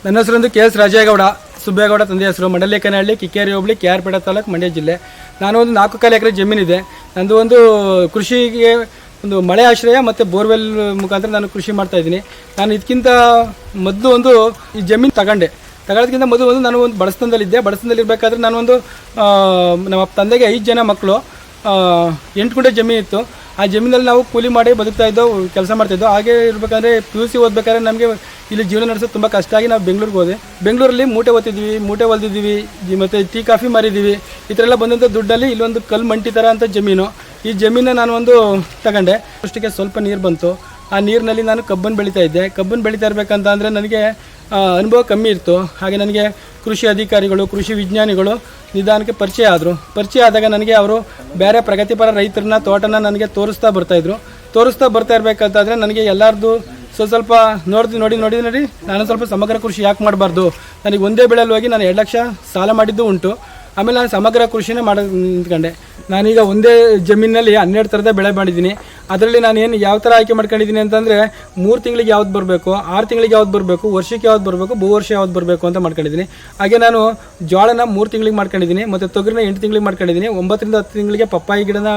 ನನ್ನ ಹೆಸರೊಂದು ಕೆ.ಎಸ್. ರಾಜೇಗೌಡ, ಸುಬ್ಬೇಗೌಡ ತಂದೆ ಹೆಸರು, ಮಂಡಲೇಕನಹಳ್ಳಿ, ಕಿಕ್ಕೇರಿ ಹೋಬಳಿ, ಕೆ.ಆರ್. ಪೇಟೆ ತಾಲೂಕು, ಮಂಡ್ಯ ಜಿಲ್ಲೆ. ನಾನು ಒಂದು 4 ಎಕರೆ ಜಮೀನಿದೆ. ನಂದು ಒಂದು ಕೃಷಿಗೆ ಒಂದು ಮಳೆ ಆಶ್ರಯ ಮತ್ತು ಬೋರ್ವೆಲ್ ಮುಖಾಂತರ ನಾನು ಕೃಷಿ ಮಾಡ್ತಾಯಿದ್ದೀನಿ. ನಾನು ಇದಕ್ಕಿಂತ ಮೊದಲು ಈ ಜಮೀನು ತಗೊಳ್ಳೋದಕ್ಕಿಂತ ಮೊದಲು ನಾನು ಒಂದು ಬಡಸ್ತನದಲ್ಲಿದ್ದೆ. ಬಡಸ್ತನದಲ್ಲಿರಬೇಕಾದ್ರೆ ನಾನು ನಮ್ಮ ತಂದೆಗೆ 5 ಜನ ಮಕ್ಕಳು, 8 ಗುಂಟೆ ಜಮೀನಿತ್ತು. ಆ ಜಮೀನಲ್ಲಿ ನಾವು ಕೂಲಿ ಮಾಡಿ ಬದುಕ್ತಾ ಇದ್ದೋ, ಕೆಲಸ ಮಾಡ್ತಾಯಿದ್ದೋ. ಹಾಗೆ ಇರಬೇಕಾದ್ರೆ PUC ಓದಬೇಕಾದ್ರೆ ನಮಗೆ ಇಲ್ಲಿ ಜೀವನ ನಡೆಸೋದು ತುಂಬ ಕಷ್ಟ ಆಗಿ ನಾವು ಬೆಂಗಳೂರಿಗೆ ಹೋದೆ. ಬೆಂಗಳೂರಲ್ಲಿ ಮೂಟೆ ಓದ್ತಿದ್ವಿ, ಮೂಟೆ ಹೊಲ್ದಿದ್ದೀವಿ, ಮತ್ತು ಟೀ ಕಾಫಿ ಮಾರಿದ್ದೀವಿ. ಈ ಥರ ಎಲ್ಲ ಬಂದಂಥ ದುಡ್ಡಲ್ಲಿ ಇಲ್ಲೊಂದು ಕಲ್ಲು ಮಂಟಿ ಥರ ಅಂತ ಜಮೀನು. ಈ ಜಮೀನ ನಾನು ತಗೊಂಡೆ. ಅಷ್ಟಕ್ಕೆ ಸ್ವಲ್ಪ ನೀರು ಬಂತು. ಆ ನೀರಿನಲ್ಲಿ ನಾನು ಕಬ್ಬನ್ನು ಬೆಳೀತಾ ಇದ್ದೆ. ಕಬ್ಬನ್ನು ಬೆಳೀತಾ ಇರಬೇಕಂತ ಅಂದರೆ ನನಗೆ ಅನುಭವ ಕಮ್ಮಿ ಇತ್ತು. ಹಾಗೆ ನನಗೆ ಕೃಷಿ ಅಧಿಕಾರಿಗಳು, ಕೃಷಿ ವಿಜ್ಞಾನಿಗಳು ನಿಧಾನಕ್ಕೆ ಪರಿಚಯ ಆದರು. ಪರಿಚಯ ಆದಾಗ ನನಗೆ ಅವರು ಬೇರೆ ಪ್ರಗತಿಪರ ರೈತರನ್ನ ತೋಟನ ನನಗೆ ತೋರಿಸ್ತಾ ಬರ್ತಾ ಇರಬೇಕಂತಾದರೆ ನನಗೆ ಎಲ್ಲರದು ಸ್ವಲ್ಪ ನೋಡಿ ನಾನು ಸ್ವಲ್ಪ ಸಮಗ್ರ ಕೃಷಿ ಯಾಕೆ ಮಾಡಬಾರ್ದು, ನನಗೆ ಒಂದೇ ಬೆಳೆಯಲ್ಲಿ ಹೋಗಿ ನಾನು 2 ಲಕ್ಷ ಸಾಲ ಮಾಡಿದ್ದು ಉಂಟು. ಆಮೇಲೆ ನಾನು ಸಮಗ್ರ ಕೃಷಿನೇ ನಿಂತ್ಕೊಂಡೆ. ನಾನೀಗ ಒಂದೇ ಜಮೀನಿನಲ್ಲಿ 12 ಥರದ ಬೆಳೆ ಮಾಡಿದ್ದೀನಿ. ಅದರಲ್ಲಿ ನಾನು ಯಾವ ಥರ ಆಯ್ಕೆ ಮಾಡ್ಕೊಂಡಿದ್ದೀನಿ ಅಂತಂದರೆ 3 ತಿಂಗಳಿಗೆ ಯಾವ್ದು ಬರಬೇಕು, 6 ತಿಂಗಳಿಗೆ ಯಾವ್ದು ಬರಬೇಕು, ವರ್ಷಕ್ಕೆ ಯಾವ್ದು ಬರಬೇಕು, ಬಹುವರ್ಷ ಯಾವ್ದು ಬರಬೇಕು ಅಂತ ಮಾಡ್ಕೊಂಡಿದ್ದೀನಿ. ಹಾಗೆ ನಾನು ಜೋಳನ 3 ತಿಂಗಳಿಗೆ ಮಾಡ್ಕೊಂಡಿದ್ದೀನಿ, ಮತ್ತು ತೊಗರಿನ 8 ತಿಂಗಳಿಗೆ ಮಾಡ್ಕೊಂಡಿದ್ದೀನಿ. 9 ರಿಂದ 10 ತಿಂಗಳಿಗೆ ಪಪ್ಪಾಯಿ ಗಿಡನ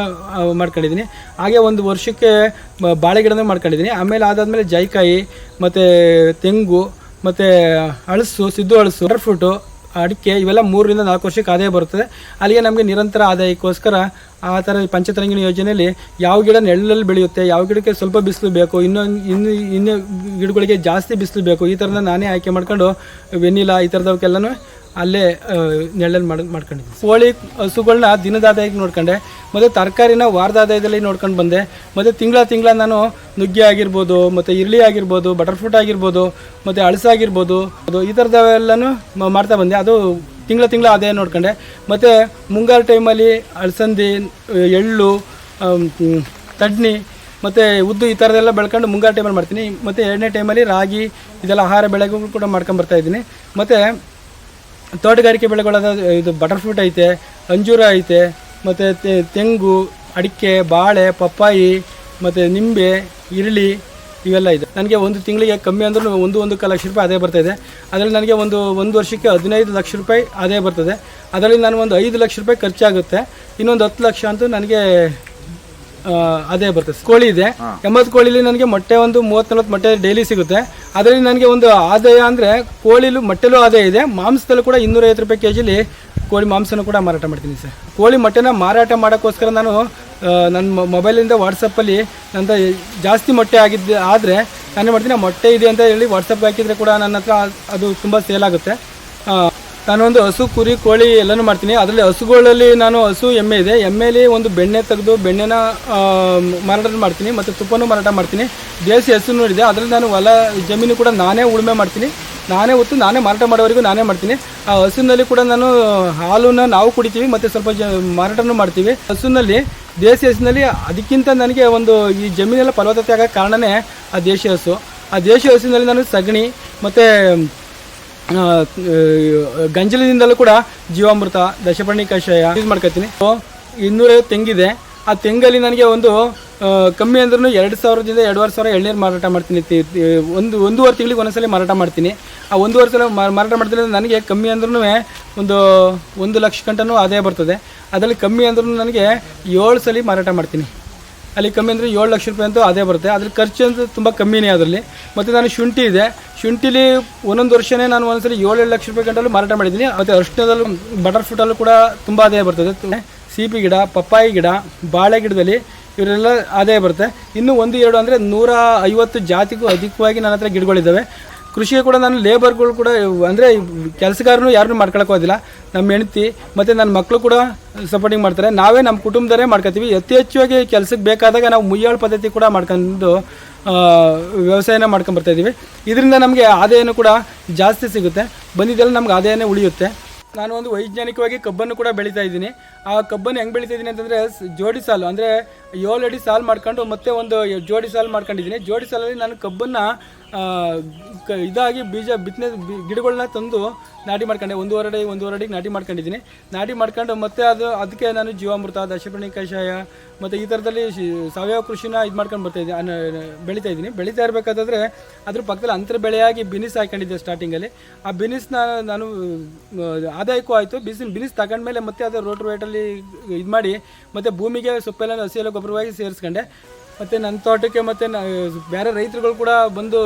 ಮಾಡ್ಕೊಂಡಿದ್ದೀನಿ. ಹಾಗೆ 1 ವರ್ಷಕ್ಕೆ ಬಾಳೆ ಗಿಡನ ಮಾಡ್ಕೊಂಡಿದ್ದೀನಿ. ಆಮೇಲೆ ಅದಾದಮೇಲೆ ಜಾಯಿಕಾಯಿ, ಮತ್ತು ತೆಂಗು, ಮತ್ತು ಹಳಸು, ಸಿದ್ದು ಹಳಸು, ಬಟರ್ ಫ್ರೂಟು, ಅಡಿಕೆ, ಇವೆಲ್ಲ 3 ರಿಂದ 4 ವರ್ಷಕ್ಕೆ ಆದಾಯ ಬರುತ್ತದೆ. ಅಲ್ಲಿಗೆ ನಮಗೆ ನಿರಂತರ ಆದಾಯಕ್ಕೋಸ್ಕರ ಆ ಥರ ಪಂಚತರಂಗಿಣಿ ಯೋಜನೆಯಲ್ಲಿ ಯಾವ ಗಿಡ ನೆರಳಲ್ಲಿ ಬೆಳೆಯುತ್ತೆ, ಯಾವ ಗಿಡಕ್ಕೆ ಸ್ವಲ್ಪ ಬಿಸಿಲು ಬೇಕು, ಇನ್ನು ಗಿಡಗಳಿಗೆ ಜಾಸ್ತಿ ಬಿಸಿಲು ಬೇಕು, ಈ ಥರದ ನಾನೇ ಆಯ್ಕೆ ಮಾಡ್ಕೊಂಡು ವೆನಿಲಾ ಈ ಥರದವಕ್ಕೆಲ್ಲನೂ ಅಲ್ಲೇ ನೆರಳಲ್ಲಿ ಮಾಡ್ಕೊಂಡಿದ್ದೆ. ಕೋಳಿ ಹಸುಗಳನ್ನ ದಿನದ ಆದಾಯಕ್ಕೆ ನೋಡ್ಕೊಂಡೆ, ಮತ್ತು ತರಕಾರಿನ ವಾರದ ಆದಾಯದಲ್ಲಿ ನೋಡ್ಕೊಂಡು ಬಂದೆ. ಮತ್ತು ತಿಂಗಳ ನಾನು ನುಗ್ಗೆ ಆಗಿರ್ಬೋದು, ಮತ್ತು ಈರುಳ್ಳಿ ಆಗಿರ್ಬೋದು, ಬಟರ್ ಫ್ರೂಟ್ ಆಗಿರ್ಬೋದು, ಮತ್ತು ಹಳಸಾಗಿರ್ಬೋದು, ಈ ಥರದವೆಲ್ಲನೂ ಮಾಡ್ತಾ ಬಂದೆ. ಅದು ತಿಂಗಳ ಆದಾಯ ನೋಡ್ಕೊಂಡೆ. ಮತ್ತು ಮುಂಗಾರು ಟೈಮಲ್ಲಿ ಅಳಸಂದಿ, ಎಳ್ಳು, ತಡ್ನಿ ಮತ್ತು ಉದ್ದು ಈ ಥರದ್ದೆಲ್ಲ ಬೆಳ್ಕೊಂಡು ಮುಂಗಾರು ಟೈಮಲ್ಲಿ ಮಾಡ್ತೀನಿ. ಮತ್ತು 2ನೇ ಟೈಮಲ್ಲಿ ರಾಗಿ ಇದೆಲ್ಲ ಆಹಾರ ಬೆಳೆಗಳು ಕೂಡ ಮಾಡ್ಕೊಂಬರ್ತಾಯಿದ್ದೀನಿ. ಮತ್ತು ತೋಟಗಾರಿಕೆ ಬೆಳೆಗಳಾದ ಇದು ಬಟರ್ ಫ್ರೂಟ್ ಐತೆ, ಅಂಜೂರ ಐತೆ, ಮತ್ತು ತೆಂಗು, ಅಡಿಕೆ, ಬಾಳೆ, ಪಪ್ಪಾಯಿ, ಮತ್ತು ನಿಂಬೆ, ಈರುಳ್ಳಿ ಇವೆಲ್ಲ ಇದೆ. ನನಗೆ 1 ತಿಂಗಳಿಗೆ ಕಮ್ಮಿ ಅಂದ್ರೂ 1.25 ಲಕ್ಷ ರೂಪಾಯಿ ಆದಾಯ ಬರ್ತಾಯಿದೆ. ಅದರಲ್ಲಿ ನನಗೆ ಒಂದು ವರ್ಷಕ್ಕೆ 15 ಲಕ್ಷ ರೂಪಾಯಿ ಆದಾಯ ಬರ್ತದೆ. ಅದರಲ್ಲಿ ನಾನು 5 ಲಕ್ಷ ರೂಪಾಯಿ ಖರ್ಚಾಗುತ್ತೆ. ಇನ್ನೊಂದು 10 ಲಕ್ಷ ಅಂತೂ ನನಗೆ ಆದಾಯ ಬರ್ತದೆ. ಕೋಳಿ ಇದೆ, 80 ಕೋಳಿಲಿ ನನಗೆ ಮೊಟ್ಟೆ 30-40 ಮೊಟ್ಟೆ ಡೈಲಿ ಸಿಗುತ್ತೆ. ಅದರಲ್ಲಿ ನನಗೆ ಒಂದು ಆದಾಯ ಅಂದರೆ ಕೋಳಿಲು ಮೊಟ್ಟೆಲೂ ಆದಾಯ ಇದೆ, ಮಾಂಸದಲ್ಲೂ ಕೂಡ 250 ರೂಪಾಯಿ ಕೆಜಿಲಿ ಕೋಳಿ ಮಾಂಸನೂ ಕೂಡ ಮಾರಾಟ ಮಾಡ್ತೀನಿ ಸರ್. ಕೋಳಿ ಮೊಟ್ಟೆನ ಮಾರಾಟ ಮಾಡೋಕ್ಕೋಸ್ಕರ ನಾನು ನನ್ನ ಮೊಬೈಲಿಂದ ವಾಟ್ಸಪ್ಪಲ್ಲಿ ನಂತ ಜಾಸ್ತಿ ಮೊಟ್ಟೆ ಆದರೆ ನಾನೇ ಮಾಡ್ತೀನಿ. ಮೊಟ್ಟೆ ಇದೆ ಅಂತ ಹೇಳಿ ವಾಟ್ಸಪ್ ಹಾಕಿದರೆ ಕೂಡ ನನ್ನ ಹತ್ರ ಅದು ತುಂಬ ಸೇಲ್ ಆಗುತ್ತೆ. ನಾನೊಂದು ಹಸು, ಕುರಿ, ಕೋಳಿ ಎಲ್ಲನೂ ಮಾಡ್ತೀನಿ. ಅದರಲ್ಲಿ ಹಸುಗಳಲ್ಲಿ ನಾನು ಹಸು, ಎಮ್ಮೆ ಇದೆ. ಎಮ್ಮೆಲಿ ಒಂದು ಬೆಣ್ಣೆ ತೆಗೆದು ಬೆಣ್ಣೆನ ಮಾರಾಟ ಮಾಡ್ತೀನಿ, ಮತ್ತು ತುಪ್ಪನೂ ಮಾರಾಟ ಮಾಡ್ತೀನಿ. ದೇಸಿ ಹಸುನೂ ಇದೆ. ಅದರಲ್ಲಿ ನಾನು ಜಮೀನು ಕೂಡ ನಾನೇ ಉಳುಮೆ ಮಾಡ್ತೀನಿ, ನಾನೇ ಹೊತ್ತು ನಾನೇ ಮಾರಾಟ ಮಾಡೋವರೆಗೂ ನಾನೇ ಮಾಡ್ತೀನಿ. ಆ ಹಸುನಲ್ಲಿ ಕೂಡ ನಾನು ಹಾಲನ್ನು ನಾವು ಕುಡಿತೀವಿ, ಮತ್ತು ಸ್ವಲ್ಪ ಮಾರಾಟನೂ ಮಾಡ್ತೀವಿ. ದೇಸಿ ಹಸುನಲ್ಲಿ ಅದಕ್ಕಿಂತ ನನಗೆ ಈ ಜಮೀನೆಲ್ಲ ಫಲವತ್ತತೆ ಆಗೋಕ್ಕೆ ಕಾರಣನೇ ಆ ದೇಶಿ ಹಸು. ಆ ದೇಶಿ ಹಸುವಿನಲ್ಲಿ ನಾನು ಸಗಣಿ ಮತ್ತು ಗಂಜಲದಿಂದಲೂ ಕೂಡ ಜೀವಾಮೃತ, ದಶಪರ್ಣಿ ಕಷಾಯ ಯೂಸ್ ಮಾಡ್ಕೊತೀನಿ. 250 ತೆಂಗಿದೆ. ಆ ತೆಂಗಲ್ಲಿ ನನಗೆ ಕಮ್ಮಿ ಅಂದ್ರೂ 2,000ದಿಂದ 2,500 ಎಳ್ನೀರು ಮಾರಾಟ ಮಾಡ್ತೀನಿ. 1.5 ತಿಂಗಳಿಗೆ ಒಂದೊಂದ್ಸಲ ಮಾರಾಟ ಮಾಡ್ತೀನಿ. ಆ 1.5 ಸಲ ಮಾರಾಟ ಮಾಡ್ತೀನಿ. ನನಗೆ ಕಮ್ಮಿ ಅಂದ್ರೂ 1 ಲಕ್ಷ ಗಂಟನೂ ಆದಾಯ ಬರ್ತದೆ. ಅದರಲ್ಲಿ ಕಮ್ಮಿ ಅಂದ್ರೂ ನನಗೆ 7 ಸಲ ಮಾರಾಟ ಮಾಡ್ತೀನಿ. ಅಲ್ಲಿ ಕಮ್ಮಿ ಅಂದರೆ 7 ಲಕ್ಷ ರೂಪಾಯಿ ಅಂತೂ ಆದಾಯ ಬರುತ್ತೆ. ಅದ್ರ ಖರ್ಚು ಅಂತೂ ತುಂಬ ಕಮ್ಮಿನೇ ಅದರಲ್ಲಿ. ಮತ್ತು ನಾನು ಶುಂಠಿ ಇದೆ, ಶುಂಠಿಲಿ ಒಂದೊಂದು ವರ್ಷನೇ ನಾನು ಒಂದ್ಸಲಿ 7 ಲಕ್ಷ ರೂಪಾಯಿ ಗಂಟಲು ಮಾರಾಟ ಮಾಡಿದ್ದೀನಿ. ಮತ್ತು ಅರಿಶಿಣದಲ್ಲೂ, ಬಟರ್ ಫ್ರೂಟಲ್ಲೂ ಕೂಡ ತುಂಬ ಆದಾಯ ಬರ್ತದೆ. ಸೀಬೆ ಗಿಡ, ಪಪ್ಪಾಯಿ ಗಿಡ, ಬಾಳೆ ಗಿಡದಲ್ಲಿ ಇವರೆಲ್ಲ ಆದಾಯ ಬರುತ್ತೆ. ಇನ್ನು 1-2 ಅಂದರೆ 150 ಜಾತಿಗೂ ಅಧಿಕವಾಗಿ ನನ್ನ ಹತ್ರ ಗಿಡಗಳಿದ್ದಾವೆ. ಕೃಷಿಗೆ ಕೂಡ ನಾನು ಲೇಬರ್ಗಳು ಕೂಡ ಅಂದರೆ ಕೆಲಸಗಾರನು ಯಾರನ್ನೂ ಮಾಡ್ಕೊಳಕ್ಕೋದಿಲ್ಲ. ನಮ್ಮ ಹೆಂಡತಿ ಮತ್ತು ನನ್ನ ಮಕ್ಕಳು ಕೂಡ ಸಪೋರ್ಟಿಂಗ್ ಮಾಡ್ತಾರೆ. ನಾವೇ ನಮ್ಮ ಕುಟುಂಬದವರೇ ಮಾಡ್ಕೊತೀವಿ. ಹೆಚ್ಚಾಗಿ ಕೆಲಸಕ್ಕೆ ಬೇಕಾದಾಗ ನಾವು ಮುಯ್ಯಾಳು ಪದ್ಧತಿ ಕೂಡ ಮಾಡ್ಕೊಂಡು ವ್ಯವಸಾಯನ ಮಾಡ್ಕೊಂಬರ್ತಾಯಿದ್ದೀವಿ. ಇದರಿಂದ ನಮಗೆ ಆದಾಯನೂ ಕೂಡ ಜಾಸ್ತಿ ಸಿಗುತ್ತೆ. ಬಂದಿದ್ದೆಲ್ಲ ನಮ್ಗೆ ಆದಾಯನೇ ಉಳಿಯುತ್ತೆ. ನಾನು ಒಂದು ವೈಜ್ಞಾನಿಕವಾಗಿ ಕಬ್ಬನ್ನು ಕೂಡ ಬೆಳೀತಾ ಇದ್ದೀನಿ. ಆ ಕಬ್ಬನ್ನು ಹೆಂಗೆ ಬೆಳೀತಾ ಇದ್ದೀನಿ ಅಂತಂದರೆ ಜೋಡಿ ಸಾಲು, ಅಂದರೆ 7 ಅಡಿ ಸಾಲು ಮಾಡ್ಕೊಂಡು ಮತ್ತೆ ಒಂದು ಜೋಡಿ ಸಾಲು ಮಾಡ್ಕೊಂಡಿದ್ದೀನಿ. ಜೋಡಿ ಸಾಲಲ್ಲಿ ನಾನು ಕಬ್ಬನ್ನು ಇದಾಗಿ ಬೀಜ ಬಿತ್ತನೆ ಗಿಡಗಳನ್ನ ತಂದು ನಾಟಿ ಮಾಡ್ಕೊಂಡೆ. ಒಂದೂವರೆ ಅಡಿಗೆ ನಾಟಿ ಮಾಡ್ಕೊಂಡಿದ್ದೀನಿ. ನಾಟಿ ಮಾಡ್ಕೊಂಡು ಮತ್ತೆ ಅದಕ್ಕೆ ನಾನು ಜೀವಾಮೃತ, ದಶಪರ್ಣಿ ಕಷಾಯ ಮತ್ತು ಈ ಥರದಲ್ಲಿ ಸಾವಯವ ಕೃಷಿನ ಇದು ಮಾಡ್ಕೊಂಡು ಬೆಳೀತಾ ಇದ್ದೀನಿ. ಬೆಳೀತಾ ಇರಬೇಕಾದ್ರೆ ಅದ್ರ ಪಕ್ಕದಲ್ಲಿ ಅಂತರ ಬೆಳೆಯಾಗಿ ಬಿನಿಸ್ ಹಾಕೊಂಡಿದ್ದೆ ಸ್ಟಾರ್ಟಿಂಗಲ್ಲಿ. ಆ ಬಿನಿಸ್ನ ನಾನು ಆದಾಯಕ್ಕೂ ಆಯಿತು. ಬಿನಿಸ್ ತಗೊಂಡ್ಮೇಲೆ ಮತ್ತೆ ಅದು ರೋಟ್ರೋವೇಟಲ್ಲಿ ಇದು ಮಾಡಿ ಮತ್ತು ಭೂಮಿಗೆ ಸೊಪ್ಪೆಲ್ಲ ಹಸಿಯೆಲ್ಲ ಗೊಬ್ಬರವಾಗಿ ಸೇರಿಸ್ಕೊಂಡೆ. ಮತ್ತು ನನ್ನ ತೋಟಕ್ಕೆ ಮತ್ತು ಬೇರೆ ರೈತರುಗಳು ಕೂಡ ಬಂದು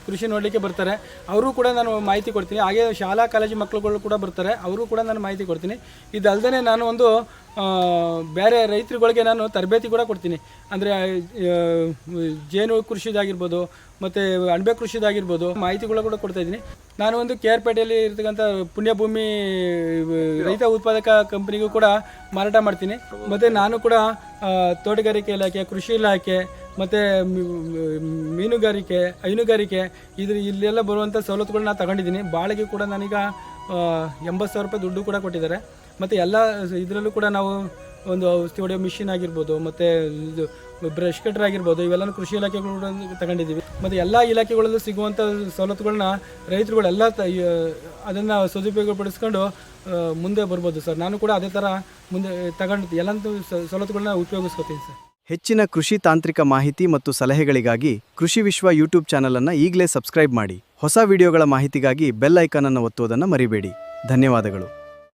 ಕೃಷಿ ನೋಡಲಿಕ್ಕೆ ಬರ್ತಾರೆ. ಅವರು ಕೂಡ ನಾನು ಮಾಹಿತಿ ಕೊಡ್ತೀನಿ. ಹಾಗೆ ಶಾಲಾ ಕಾಲೇಜು ಮಕ್ಕಳುಗಳು ಕೂಡ ಬರ್ತಾರೆ, ಅವರು ಕೂಡ ನಾನು ಮಾಹಿತಿ ಕೊಡ್ತೀನಿ. ಇದಲ್ಲದೆ ನಾನು ಒಂದು ಬೇರೆ ರೈತರುಗಳಿಗೆ ನಾನು ತರಬೇತಿ ಕೂಡ ಕೊಡ್ತೀನಿ. ಅಂದರೆ ಜೇನು ಕೃಷಿದಾಗಿರ್ಬೋದು ಮತ್ತು ಅಣಬೆ ಕೃಷಿದಾಗಿರ್ಬೋದು ಮಾಹಿತಿಗಳು ಕೂಡ ಕೊಡ್ತಾಯಿದ್ದೀನಿ. ನಾನು ಒಂದು KR ಪೇಟೆಯಲ್ಲಿ ಇರ್ತಕ್ಕಂಥ ಪುಣ್ಯಭೂಮಿ ರೈತ ಉತ್ಪಾದಕ ಕಂಪ್ನಿಗೂ ಕೂಡ ಮಾರಾಟ ಮಾಡ್ತೀನಿ. ಮತ್ತು ನಾನು ಕೂಡ ತೋಟಗಾರಿಕೆ ಇಲಾಖೆ, ಕೃಷಿ ಇಲಾಖೆ ಮತ್ತು ಮೀನುಗಾರಿಕೆ, ಹೈನುಗಾರಿಕೆ ಇಲ್ಲೆಲ್ಲ ಬರುವಂಥ ಸವಲತ್ತುಗಳನ್ನ ತಗೊಂಡಿದ್ದೀನಿ. ಬಾಳೆಗೆ ಕೂಡ ನಾನೀಗ 80,000 ರೂಪಾಯಿ ದುಡ್ಡು ಕೂಡ ಕೊಟ್ಟಿದ್ದಾರೆ. ಮತ್ತು ಎಲ್ಲ ಇದರಲ್ಲೂ ಕೂಡ ನಾವು ಒಂದು ಔಷಧಿ ಹೊಡೆಯೋ ಮಿಷಿನ್ ಆಗಿರ್ಬೋದು ಮತ್ತು ಇದು ಬ್ರಷ್ ಕಟರ್ ಆಗಿರ್ಬೋದು, ಇವೆಲ್ಲನೂ ಕೃಷಿ ಇಲಾಖೆಗಳು ಕೂಡ ತಗೊಂಡಿದ್ದೀವಿ. ಮತ್ತು ಎಲ್ಲ ಇಲಾಖೆಗಳಲ್ಲೂ ಸಿಗುವಂಥ ಸವಲತ್ತುಗಳನ್ನ ರೈತರುಗಳೆಲ್ಲ ಅದನ್ನು ಸದುಪಯೋಗಪಡಿಸ್ಕೊಂಡು ಮುಂದೆ ಬರ್ಬೋದು ಸರ್. ನಾನು ಕೂಡ ಅದೇ ಥರ ಮುಂದೆ ತಗೊಂಡು ಎಲ್ಲಂತೂ ಸವಲತ್ತುಗಳನ್ನ ಉಪಯೋಗಿಸ್ಕೋತೀನಿ ಸರ್. ಹೆಚ್ಚಿನ ಕೃಷಿ ತಾಂತ್ರಿಕ ಮಾಹಿತಿ ಮತ್ತು ಸಲಹೆಗಳಿಗಾಗಿ ಕೃಷಿ ವಿಶ್ವ ಯೂಟ್ಯೂಬ್ ಚಾನಲನ್ನು ಈಗಲೇ ಸಬ್ಸ್ಕ್ರೈಬ್ ಮಾಡಿ. ಹೊಸ ವಿಡಿಯೋಗಳ ಮಾಹಿತಿಗಾಗಿ ಬೆಲ್ ಐಕಾನ್ ಅನ್ನು ಒತ್ತುವುದನ್ನು ಮರಿಬೇಡಿ. ಧನ್ಯವಾದಗಳು.